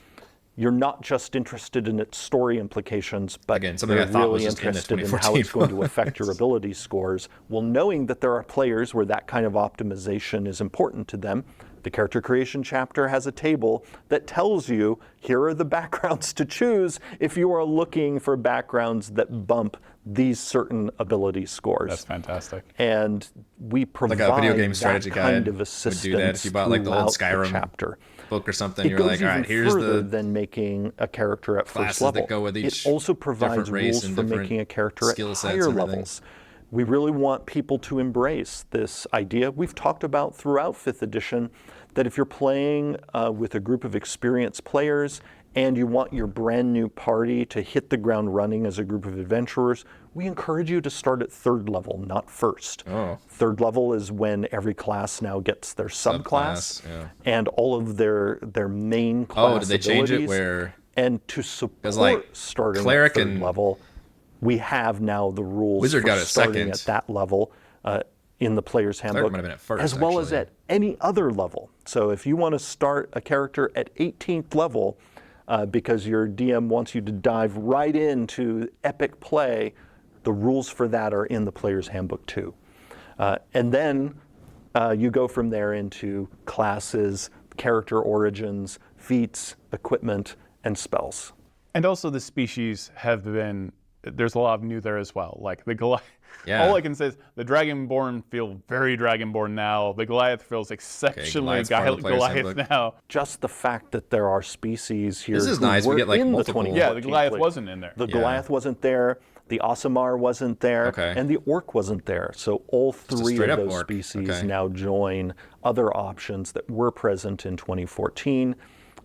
you're not just interested in its story implications, but Again, something you're I thought was really just in the interested in how 2014 it's going to affect your ability scores. Well, knowing that there are players where that kind of optimization is important to them, the character creation chapter has a table that tells you, here are the backgrounds to choose if you are looking for backgrounds that bump these certain ability scores. That's fantastic. And we provide like a video game strategy that kind guide of would assistance do that if you bought like the old throughout Skyrim chapter. book or something. It You're goes like, all even right, here's further the than making a character at classes first level. that go with each it also provides different race rules and for different making a character at skill sets higher and everything. levels. We really want people to embrace this idea we've talked about throughout 5th edition, that if you're playing with a group of experienced players and you want your brand new party to hit the ground running as a group of adventurers, we encourage you to start at 3rd level, not 1st. 3rd level is when every class now gets their subclass and all of their main class did they change it where? And to support starting at 3rd level, we have now the rules Wizard for got it starting second. at that level in the player's handbook, might have been at first, as well as actually. at any other level. So if you want to start a character at 18th level because your DM wants you to dive right into epic play, the rules for that are in the player's handbook too. And then you go from there into classes, character origins, feats, equipment, and spells. And also the species have been, there's a lot of new there as well. Like the Goliath, Yeah. all I can say is the Dragonborn feel very Dragonborn now. The Goliath feels exceptionally Goliath now. Just the fact that there are species here This is nice. We get like multiple. Yeah, the Goliath wasn't in there. The Goliath wasn't there. The Aasimar wasn't there, and the Orc wasn't there. So all 3 of those species now join other options that were present in 2014,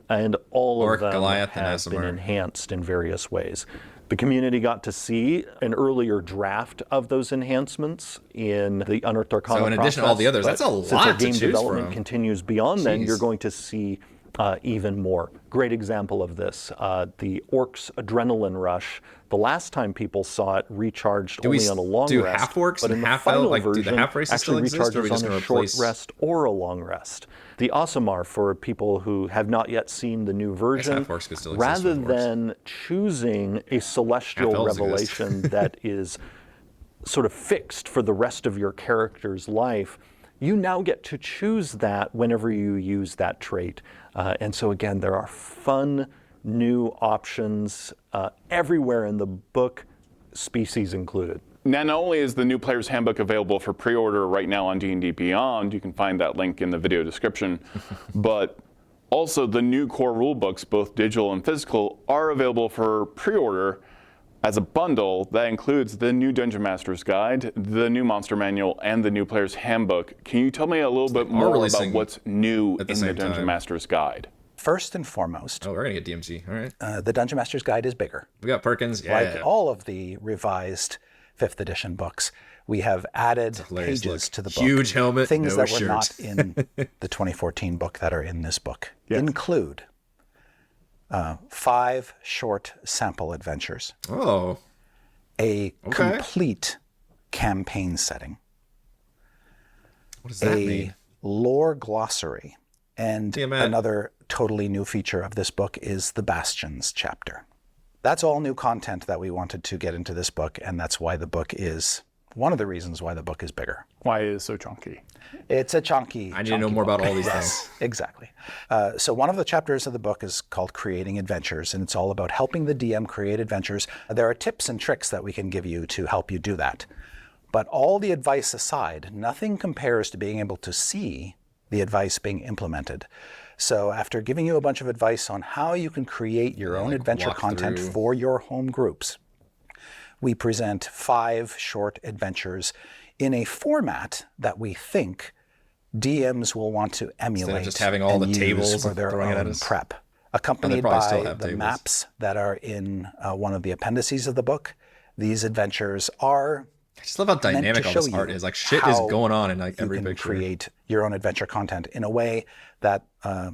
and all of them have been enhanced in various ways. The community got to see an earlier draft of those enhancements in the Unearthed Arcana So in addition to all the others, that's a lot to choose from. Since our game development continues beyond then, you're going to see even more. Great example of this, the Orcs Adrenaline Rush. The last time people saw it, recharged only on a long rest. Do half-orcs and final do the version, half-races still exist, or are we just on going a to short replace? rest or a long rest. The Aasimar, for people who have not yet seen the new version, half-orcs could still exist rather with orcs. than choosing a celestial Half-elves revelation that is sort of fixed for the rest of your character's life, you now get to choose that whenever you use that trait. And so again, there are fun new options everywhere in the book, species included. Now, not only is the new Player's Handbook available for pre-order right now on D&D Beyond, you can find that link in the video description, but also the new core rulebooks, both digital and physical, are available for pre-order as a bundle that includes the new Dungeon Master's Guide, the new Monster Manual, and the new Player's Handbook. Can you tell me a little bit more about what's new in the Dungeon Master's Guide? First and foremost, we're going to get DMG, all right. The Dungeon Master's Guide is bigger. We got Perkins, Like all of the revised 5th edition books, we have added pages to the book. Huge helmet, things that were not in the 2014 book that are in this book include 5 short sample adventures. A complete campaign setting. What does that mean? Lore glossary. And another totally new feature of this book is the Bastions chapter. That's all new content that we wanted to get into this book, and that's why the book is one of the reasons why the book is bigger. Why it is so chunky. It's a chunky. I need to know more about all these things. Exactly. So one of the chapters of the book is called Creating Adventures, and it's all about helping the DM create adventures. There are tips and tricks that we can give you to help you do that. But all the advice aside, nothing compares to being able to see the advice being implemented. So after giving you a bunch of advice on how you can create your own adventure content for your home groups, we present 5 short adventures in a format that we think DMs will want to emulate. Instead of just having all the tables for their own prep, accompanied by the maps that are in one of the appendices of the book. These adventures are I just love how dynamic all this art is. Like shit is going on in like every picture. You can create your own adventure content in a way that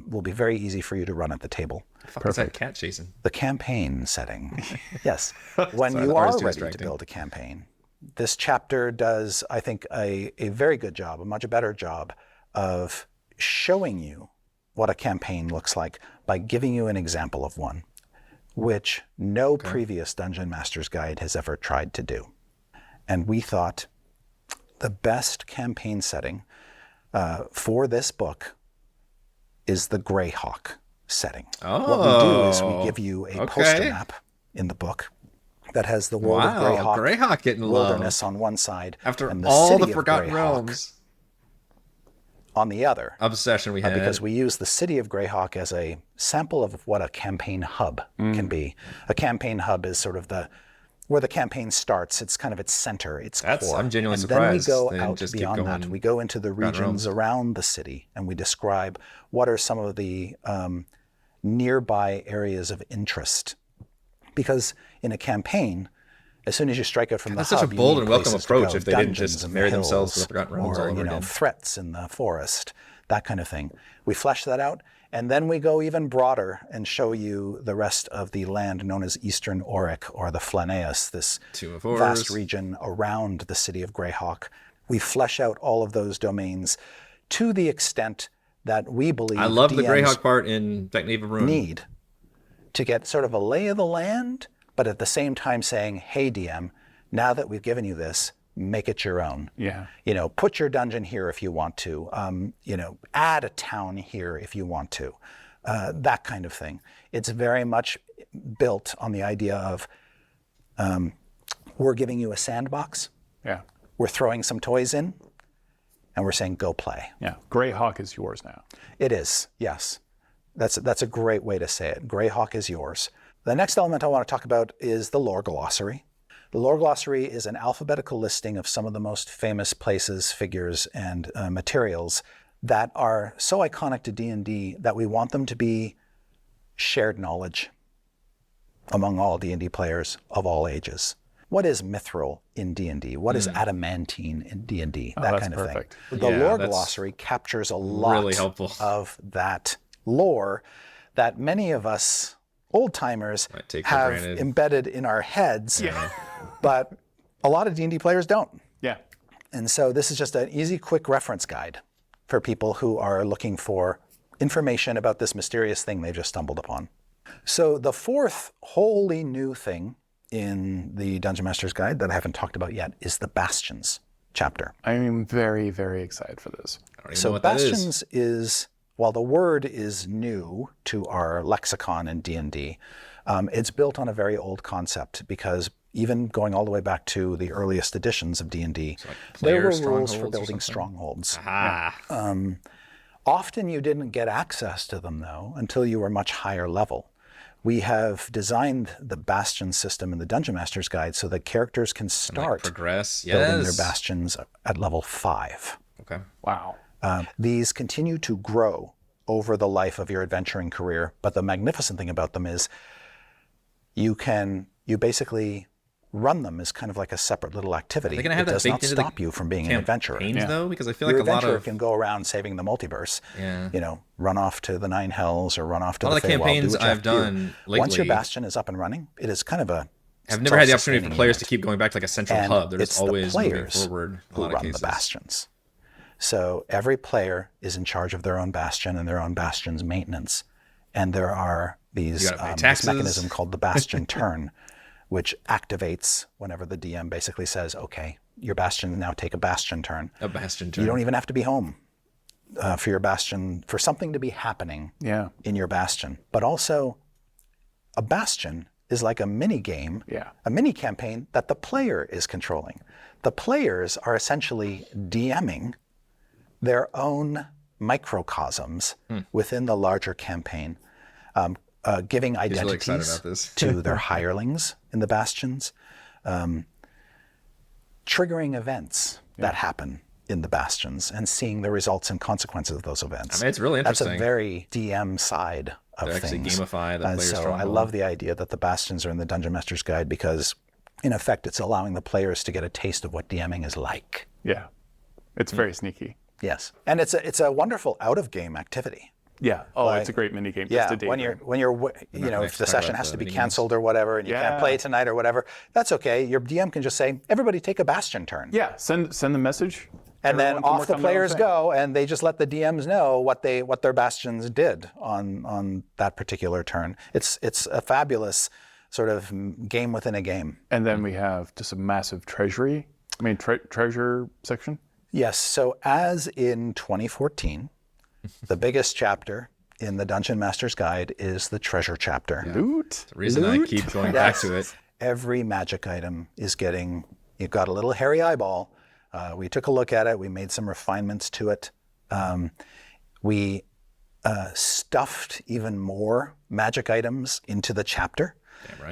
will be very easy for you to run at the table. The fuck is that cat chasing? The campaign setting. Yes. When you are ready to build a campaign, this chapter does, I think, a very good job, a much better job of showing you what a campaign looks like by giving you an example of one, which no previous Dungeon Master's Guide has ever tried to do. And we thought the best campaign setting for this book is the Greyhawk setting. What we do is we give you a poster map in the book that has the world of Greyhawk wilderness on one side, after and the all city the of Forgotten Greyhawk Realms on the other. Obsession we had. Because we use the city of Greyhawk as a sample of what a campaign hub can be. A campaign hub is sort of where the campaign starts. It's kind of its center, its core. I'm genuinely surprised. surprised. Then we go out beyond that. We go into the regions around the city, and we describe what are some of the nearby areas of interest. Because in a campaign, as soon as you strike out from the hub, that's such a bold you and need welcome places to approach go, if they didn't dungeons just in the marry themselves hills, to the Forgotten Realms all or over again. threats in the forest, that kind of thing. We flesh that out, and then we go even broader and show you the rest of the land known as Eastern Auric, or the Flaneus, this vast region around the city of Greyhawk. We flesh out all of those domains to the extent that we believe I love the DMs Greyhawk part in Technave of Ruin. need to get sort of a lay of the land, but at the same time saying, hey, DM, now that we've given you this, make it your own. Yeah. Put your dungeon here if you want to. Add a town here if you want to. That kind of thing. It's very much built on the idea of we're giving you a sandbox. Yeah. We're throwing some toys in, and we're saying, go play. Yeah. Greyhawk is yours now. It is, yes. That's a great way to say it. Greyhawk is yours. The next element I want to talk about is the lore glossary. The lore glossary is an alphabetical listing of some of the most famous places, figures, and materials that are so iconic to D&D that we want them to be shared knowledge among all D&D players of all ages. What is mithril in D&D? What is adamantine in D&D? That kind of perfect. thing. The lore glossary captures a lot of that lore that many of us old-timers have embedded in our heads, but a lot of D&D players don't. Yeah. And so this is just an easy, quick reference guide for people who are looking for information about this mysterious thing they just stumbled upon. So the fourth wholly new thing in the Dungeon Master's Guide that I haven't talked about yet is the Bastions chapter. I am very, very excited for this. I don't even So know what that Bastions is, while the word is new to our lexicon in D&D, it's built on a very old concept, because even going all the way back to the earliest editions of D&D, there were rules for building strongholds. Often you didn't get access to them, though, until you were much higher level. We have designed the Bastion system in the Dungeon Master's Guide so that characters can start building their bastions at level 5. Okay. Wow. These continue to grow over the life of your adventuring career, but the magnificent thing about them is you basically run them as kind of like a separate little activity. Are they gonna have it that does not stop you from being an adventurer. Though, because I feel Your like a lot adventurer of can go around saving the multiverse. Run off to the Nine Hells or run off to a lot the of Feywild. campaigns I've done lately. Once your bastion is up and running, it is kind of a I've never had the opportunity for players to keep going back to like a central and hub. They're just it's always the moving players forward. who run the bastions. So every player is in charge of their own bastion and their own bastion's maintenance. And there are these this mechanism called the Bastion turn, which activates whenever the DM basically says, okay, your bastion now take a Bastion turn. A Bastion turn. You don't even have to be home for your bastion, for something to be happening in your bastion. But also, a bastion is like a mini game, a mini campaign that the player is controlling. The players are essentially DMing their own microcosms within the larger campaign, giving identities to their hirelings in the bastions, triggering events that happen in the bastions, and seeing the results and consequences of those events. I mean, it's really interesting. That's a very DM side of things. Actually gamify the player so I love the idea that the bastions are in the Dungeon Master's Guide, because in effect it's allowing the players to get a taste of what DMing is like. Yeah, it's very sneaky. Yes, and it's a wonderful out-of-game activity. Yeah. Oh, it's a great mini game. Yeah. When you're if the session has to be canceled or whatever, and you can't play tonight or whatever, that's okay. Your DM can just say, "Everybody, take a Bastion turn." Yeah. Send the message. And then off the players go, and they just let the DMs know what their bastions did on that particular turn. It's a fabulous sort of game within a game. And then we have just a massive treasury. I mean, treasure section. Yes. So as in 2014, the biggest chapter in the Dungeon Master's Guide is the treasure chapter. Loot. The reason I keep going back to it. Every magic item is you've got a little hairy eyeball. We took a look at it. We made some refinements to it. We stuffed even more magic items into the chapter.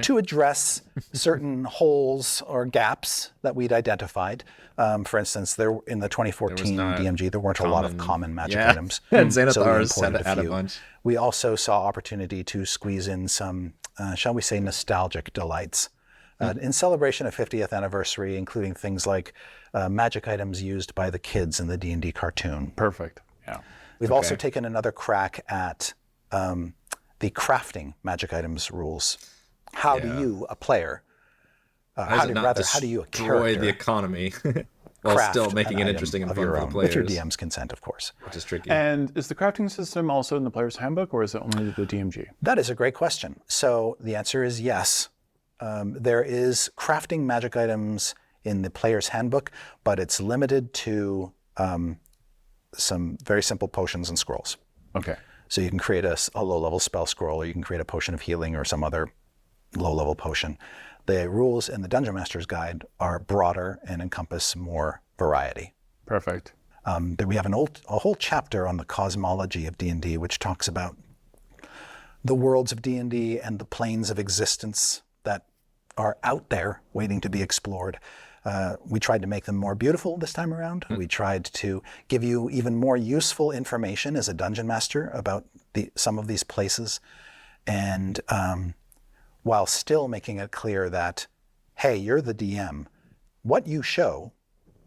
to address certain holes or gaps that we'd identified. For instance, there in the 2014 DMG, there weren't a lot of common magic items. And so we Xanathars had imported to add a bunch. We also saw opportunity to squeeze in some, shall we say, nostalgic delights. In celebration of 50th anniversary, including things like magic items used by the kids in the D&D cartoon. Perfect. Yeah. We've also taken another crack at the crafting magic items rules. How do you, a player, how do you, a character, destroy the economy while still making it interesting and fun for the players? With your DM's consent, of course. Which is tricky. And is the crafting system also in the player's handbook, or is it only the DMG? That is a great question. So the answer is yes. There is crafting magic items in the player's handbook, but it's limited to some very simple potions and scrolls. Okay. So you can create a low-level spell scroll, or you can create a potion of healing or some other low-level potion. The rules in the Dungeon Master's Guide are broader and encompass more variety. Perfect. We have a whole chapter on the cosmology of D&D, which talks about the worlds of D&D and the planes of existence that are out there waiting to be explored. We tried to make them more beautiful this time around. We tried to give you even more useful information as a dungeon master about some of these places, and while still making it clear that, hey, you're the DM. What you show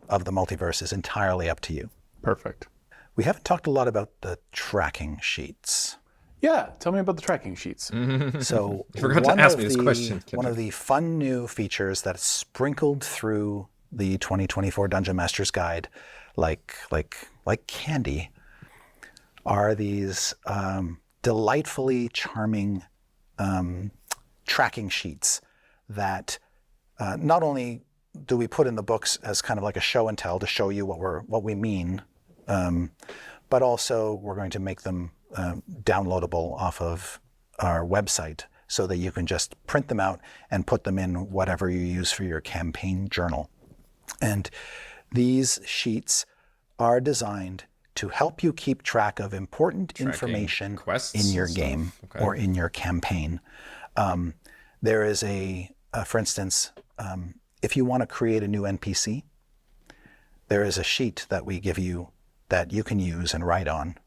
of the multiverse is entirely up to you. Perfect. We haven't talked a lot about the tracking sheets. Yeah, tell me about the tracking sheets. So you forgot to ask me this question. One of the fun new features that's sprinkled through the 2024 Dungeon Master's Guide, like candy, are these delightfully charming tracking sheets that not only do we put in the books as kind of like a show and tell to show you what we mean, but also we're going to make them downloadable off of our website so that you can just print them out and put them in whatever you use for your campaign journal. And these sheets are designed to help you keep track of important information in your game or in your campaign. There is for instance, if you want to create a new NPC, there is a sheet that we give you that you can use and write on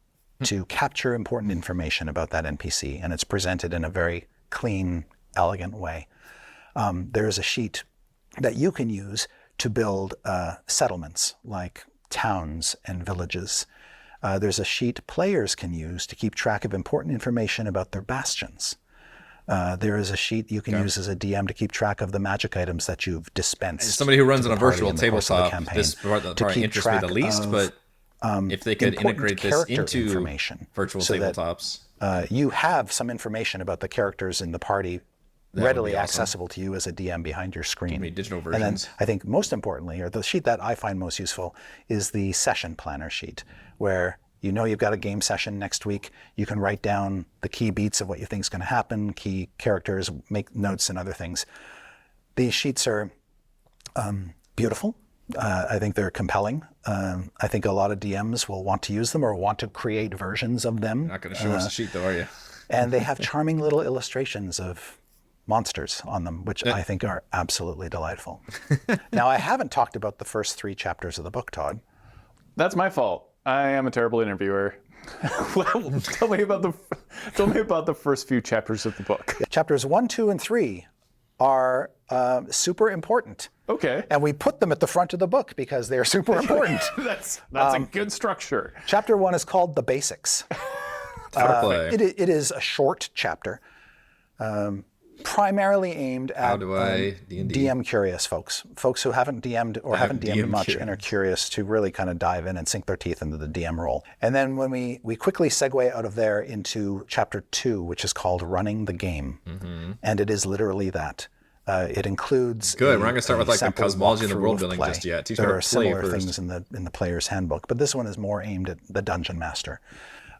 to capture important information about that NPC, and it's presented in a very clean, elegant way. There is a sheet that you can use to build settlements like towns and villages. There's a sheet players can use to keep track of important information about their bastions. There is a sheet you can use as a DM to keep track of the magic items that you've dispensed. As somebody who runs on a virtual tabletop, this probably interests me the least, but if they could integrate this into virtual tabletops. You have some information about the characters in the party readily accessible to you as a DM behind your screen. Digital versions. And then I think most importantly, or the sheet that I find most useful, is the session planner sheet, where you know you've got a game session next week. You can write down the key beats of what you think is going to happen, key characters, make notes and other things. These sheets are beautiful. I think they're compelling. I think a lot of DMs will want to use them or want to create versions of them. You're not going to show us the sheet though, are you? And they have charming little illustrations of monsters on them, which I think are absolutely delightful. Now, I haven't talked about the first 3 chapters of the book, Todd. That's my fault. I am a terrible interviewer. Well, tell me about the first few chapters of the book. Chapters 1, 2, and 3 are super important. Okay. And we put them at the front of the book because they're super important. That's a good structure. Chapter 1 is called The Basics. It is a short chapter, primarily aimed at DM curious folks who haven't DM'd or haven't DM'd much and are curious to really kind of dive in and sink their teeth into the DM role. And then when we quickly segue out of there into chapter 2, which is called Running the Game. And it is literally that. It includes we're not going to start with like the cosmology and the world building just yet. There are similar things in the player's handbook, but this one is more aimed at the dungeon master.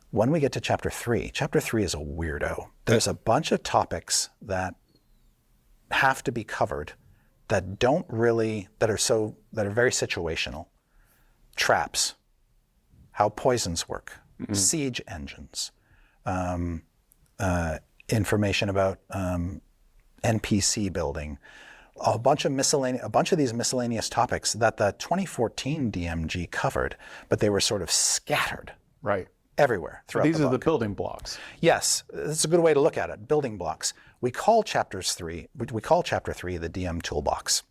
When we get to chapter 3 is a weirdo. There's a bunch of topics that have to be covered that are very situational. Traps, how poisons work, siege engines, information about NPC building, a bunch of these miscellaneous topics that the 2014 DMG covered, but they were sort of scattered everywhere throughout These the are book. the building blocks. Yes, that's a good way to look at it. Building blocks. We call chapter 3 the DM toolbox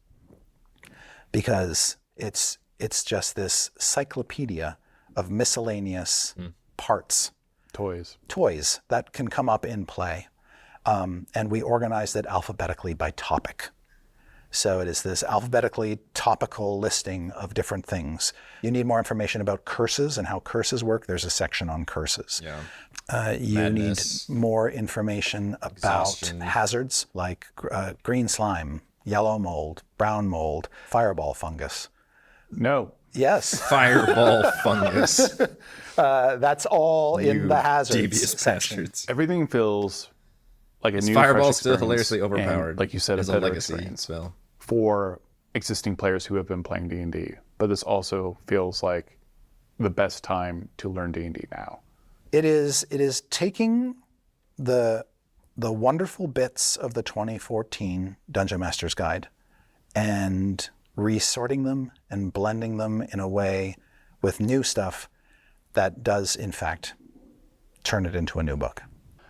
because it's just this cyclopedia of miscellaneous parts. Toys that can come up in play. And we organized it alphabetically by topic. So it is this alphabetically topical listing of different things. You need more information about curses and how curses work. There's a section on curses. You need more information about hazards like green slime, yellow mold, brown mold, fireball fungus. No. Yes. Fireball fungus. That's all in the hazards devious section. bastards. Everything feels like a new Fireball's fresh still hilariously overpowered. and, like you said, as a a better legacy experience spell for existing players who have been playing D&D. But this also feels like the best time to learn D&D now. It is taking the wonderful bits of the 2014 Dungeon Master's Guide and resorting them and blending them in a way with new stuff that does, in fact, turn it into a new book.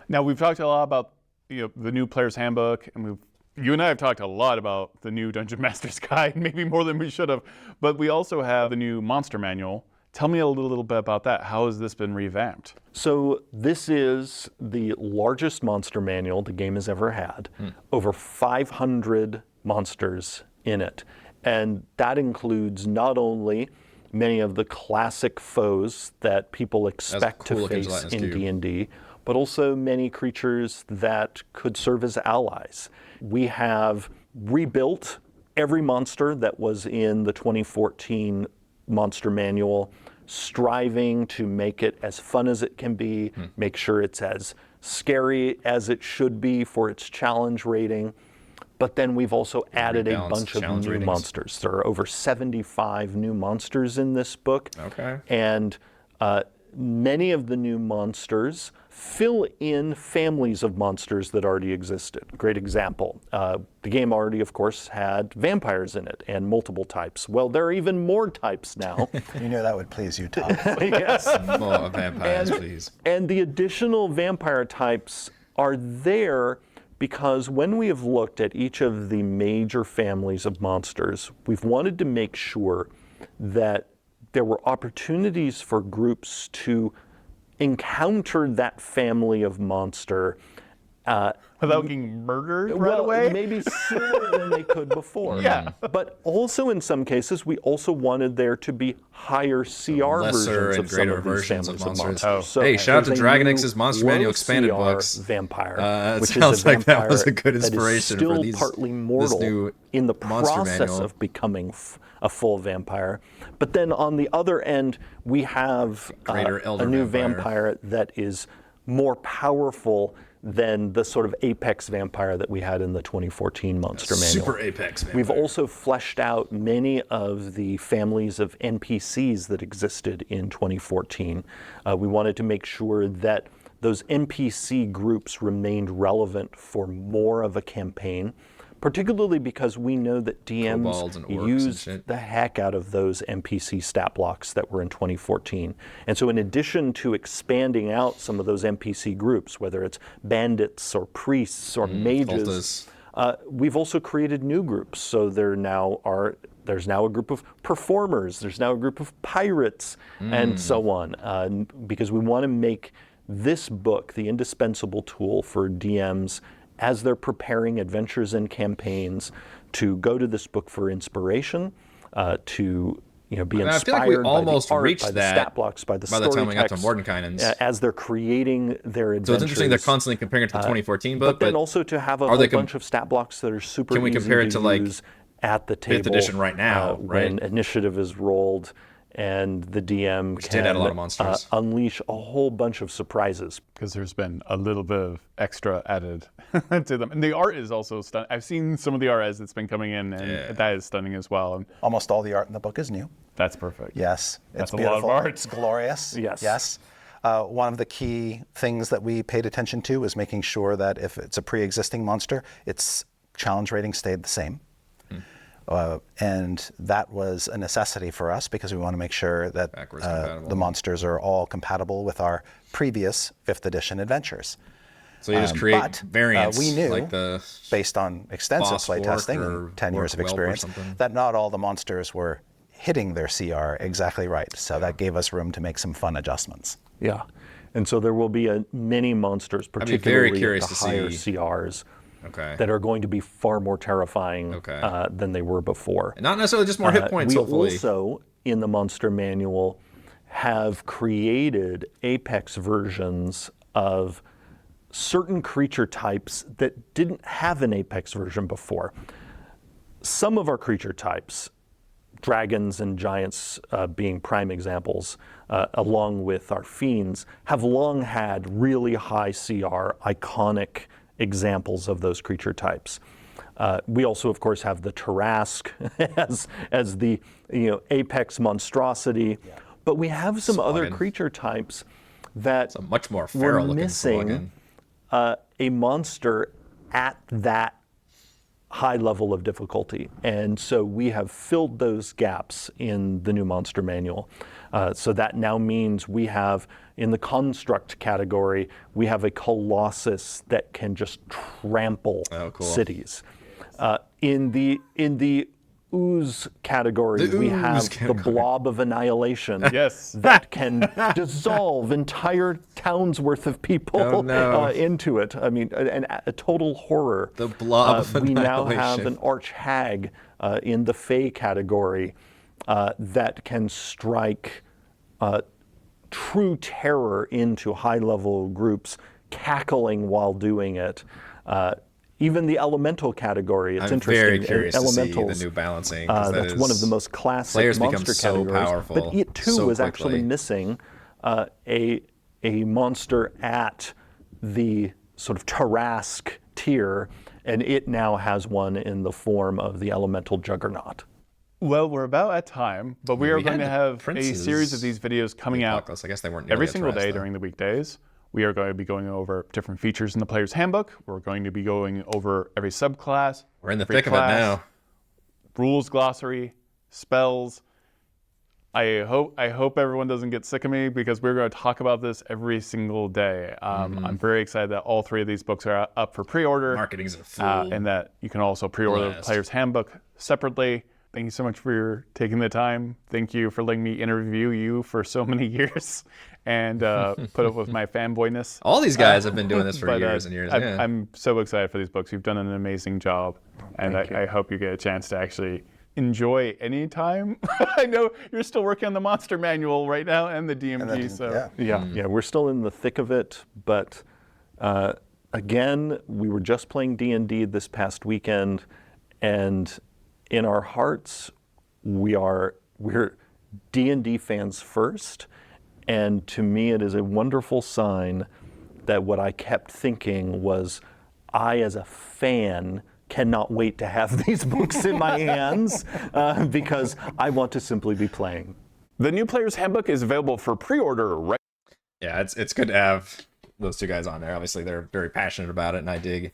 Now, we've talked a lot about the new Player's Handbook, and you and I have talked a lot about the new Dungeon Master's Guide, maybe more than we should have, but we also have the new Monster Manual. Tell me a little bit about that. How has this been revamped? So this is the largest monster manual the game has ever had. Over 500 monsters in it. And that includes not only many of the classic foes that people expect to face in D&D, but also many creatures that could serve as allies. We have rebuilt every monster that was in the 2014 Monster Manual, striving to make it as fun as it can be, make sure it's as scary as it should be for its challenge rating. But then we've also added a bunch of new monsters. There are over 75 new monsters in this book. And many of the new monsters fill in families of monsters that already existed. Great example. The game already, of course, had vampires in it and multiple types. Well, there are even more types now. You knew that would please you, Tom. Yes. More vampires, please. And the additional vampire types are there because when we have looked at each of the major families of monsters, we've wanted to make sure that there were opportunities for groups to encounter that family of monster without getting murdered right away? Maybe sooner than they could before. But also in some cases, we also wanted there to be higher CR versions of some of these families of monsters. So hey, shout out to Dragon X's Monster Manual Expanded CR books. Vampire, which sounds is a like that vampire was a good that is inspiration still for these, partly mortal this new in the Monster process Manual. of becoming a full vampire. But then on the other end, we have a new vampire that is more powerful than the sort of apex vampire that we had in the 2014 Monster Manual. Super apex vampire. We've also fleshed out many of the families of NPCs that existed in 2014. We wanted to make sure that those NPC groups remained relevant for more of a campaign, particularly because we know that DMs used the heck out of those NPC stat blocks that were in 2014. And so in addition to expanding out some of those NPC groups, whether it's bandits or priests or mages, we've also created new groups. So there's now a group of performers, there's now a group of pirates, and so on, because we want to make this book the indispensable tool for DMs as they're preparing adventures and campaigns, to go to this book for inspiration, to be inspired by the art, by the stat blocks, by the story time we got to text, Mordenkainen's. as they're creating their adventures. So it's interesting they're constantly comparing it to the 2014 book, but then also to have a whole bunch of stat blocks that are super can we easy compare it to like use at the table 5th edition right now, when initiative is rolled and the DM did add a lot of monsters. Unleash a whole bunch of surprises. Because there's been a little bit of extra added to them. And the art is also stunning. I've seen some of the art as it's been coming in, and that is stunning as well. And almost all the art in the book is new. That's perfect. Yes. That's it's beautiful. a lot of art. It's glorious. Yes. One of the key things that we paid attention to was making sure that if it's a pre-existing monster, it's challenge rating stayed the same. And that was a necessity for us because we want to make sure that the monsters are all compatible with our previous 5th edition adventures. So you just create variants. We knew, like the based on extensive playtesting and 10 years of experience, that not all the monsters were hitting their CR exactly right. So that gave us room to make some fun adjustments. Yeah. And so there will be many monsters, particularly at the higher CRs, that are going to be far more terrifying than they were before. And not necessarily just more hit points, hopefully. We also, in the monster manual, have created Apex versions of certain creature types that didn't have an Apex version before. Some of our creature types, dragons and giants being prime examples, along with our fiends, have long had really high CR, iconic examples of those creature types. We also, of course, have the Tarrasque as the apex monstrosity, but we have some other creature types that much more feral were missing a monster at that high level of difficulty. And so we have filled those gaps in the new monster manual. So that now means we have, in the construct category, we have a colossus that can just trample cities. In the ooze category, we have the blob of annihilation that can dissolve entire towns worth of people into it. I mean, a total horror. The blob of annihilation. We now have an arch hag in the Fey category that can strike true terror into high-level groups, cackling while doing it. Even the elemental category, it's interesting. I'm very curious to see the new balancing. That's one of the most classic monster categories. Powerful, but it too was actually missing a monster at the sort of Tarrasque tier, and it now has one in the form of the elemental juggernaut. Well, we're about at time, but we are going to have a series of these videos coming out I guess they weren't every single day during the weekdays. We are going to be going over different features in the player's handbook. We're going to be going over every subclass. We're in the thick of it now. Rules glossary, spells. I hope everyone doesn't get sick of me because we're going to talk about this every single day. I'm very excited that all 3 of these books are up for pre-order. Marketing's a fool. And that you can also pre-order the player's handbook separately. Thank you so much for taking the time. Thank you for letting me interview you for so many years and put up with my fanboyness. All these guys have been doing this for years and years. I'm so excited for these books. You've done an amazing job. And I hope you get a chance to actually enjoy any time. I know you're still working on the monster manual right now and the DMG. Yeah, we're still in the thick of it. But again, we were just playing D&D this past weekend, and in our hearts, we're D&D fans first, and to me it is a wonderful sign that what I kept thinking was, I as a fan cannot wait to have these books in my hands because I want to simply be playing. The new Player's Handbook is available for pre-order right. Yeah, it's good to have those 2 guys on there. Obviously, they're very passionate about it, and I dig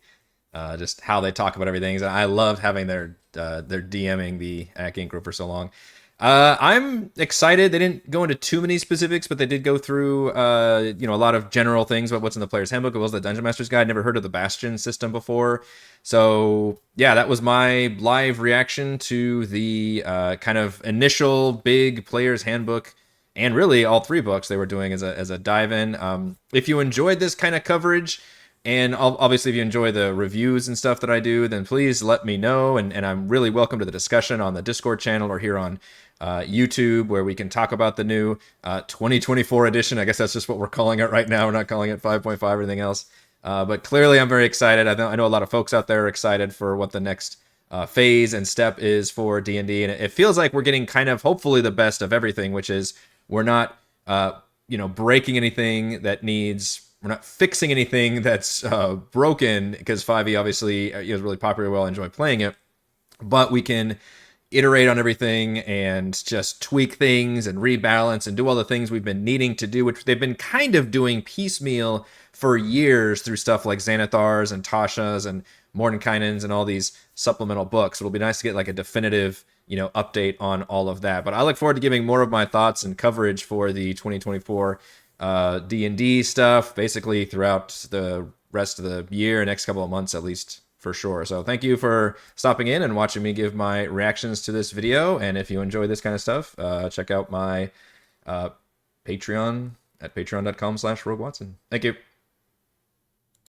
just how they talk about everything. And I loved having their DMing the Ink group for so long. I'm excited. They didn't go into too many specifics, but they did go through a lot of general things about what's in the player's handbook. It was the Dungeon Master's Guide. Never heard of the Bastion system before. So yeah, that was my live reaction to the kind of initial big player's handbook, and really all 3 books they were doing as a dive in. If you enjoyed this kind of coverage, and obviously if you enjoy the reviews and stuff that I do, then please let me know. And I'm really welcome to the discussion on the Discord channel or here on YouTube, where we can talk about the new 2024 edition. I guess that's just what we're calling it right now. We're not calling it 5.5 or anything else. But clearly I'm very excited. I know a lot of folks out there are excited for what the next phase and step is for D&D. And it feels like we're getting kind of hopefully the best of everything, which is we're not breaking anything that needs... We're not fixing anything that's broken, because 5e obviously is really popular. We all enjoy playing it, but we can iterate on everything and just tweak things and rebalance and do all the things we've been needing to do, which they've been kind of doing piecemeal for years through stuff like Xanathar's and Tasha's and Mordenkainen's and all these supplemental books. It'll be nice to get like a definitive, update on all of that. But I look forward to giving more of my thoughts and coverage for the 2024 D&D stuff, basically throughout the rest of the year, next couple of months at least, for sure. So thank you for stopping in and watching me give my reactions to this video. And if you enjoy this kind of stuff, check out my Patreon at patreon.com/RogueWatson. Thank you.